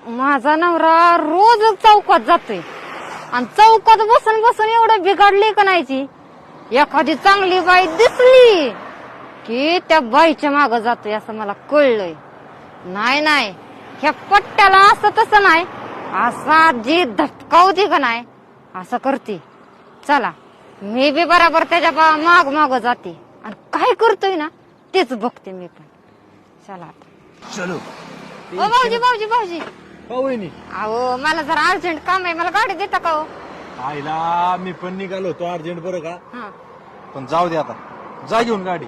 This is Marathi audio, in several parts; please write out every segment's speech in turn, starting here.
माझा नवरा रोज चौकात जातोय आणि चौकात बसून बसून एवढं बिघडली का नाहीची. एखादी चांगली बाई दिसली की त्या बाईच्या माग जातोय असं मला कळलंय. नाही नाही, ह्या पट्ट्याला असं तसं नाही, असा जी धपकावती का नाही असं करते. चला मी बी बराबर त्याच्या माग माग जाते आणि काय करतोय ना तेच बघते मी पण. चला चलो. ओ भाऊजी भाऊजी भाऊजी, हो वहिनी. अहो मला जरा अर्जंट काम आहे, मला गाडी देता का हो? आईला मी पण निघालो होतो अर्जंट बरं का, हा पण जाऊ दे आता. जा घेऊन गाडी,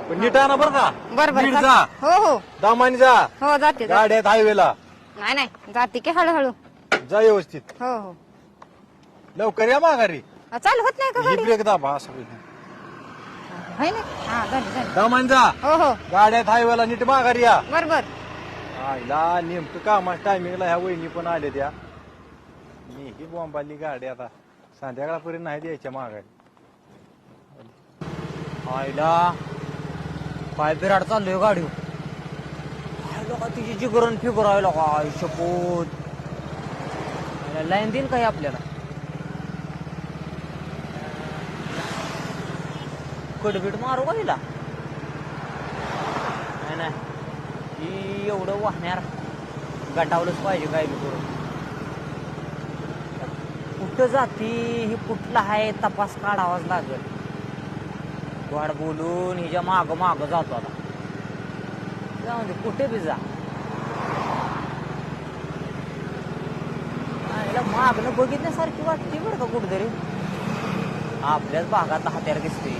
पण नीट आणा बरं का. बरोबर नीट जा, हो हो दामानी जा. हो जाते जाते. गाडी आहेत हायवेला. नाही नाही जाते की हळूहळू. जा व्यवस्थित. हो हो लवकर या माघारी. चालू होत नाही का ही गाडी? ब्रेक दाबा असं. है ना? हा झाली झाली. दामानी जा. हो हो गाड्या आहेत हायवेला, नीट माघारी या. बरोबर. आईला नेमकं कामाच्या टायमिंगला ह्या वहिनी पण आल्या त्या. मी ही बॉम्बाली गाडी आता संध्याकाळपर्यंत नाही द्यायच्या माघारी. आईला काय बिराड चाललोय गाडी. का तिची जिगरण फिगर आहे का शपोत. लाईन देईन काही आपल्याला. कडबीट मारू का हिला? नाही ही एवढं वाहणार गटावलंच पाहिजे काय बी करून. कुठं जाती ही, कुठला आहे तपास काढावाच लागेल. वाढ बोलून हिच्या माग माग जातो आता. जाऊ दे कुठे बी जा. हिला मागणं बघितल्यासारखी वाटते बरं का कुठेतरी. आपल्याच भागात हत्यार दिसते.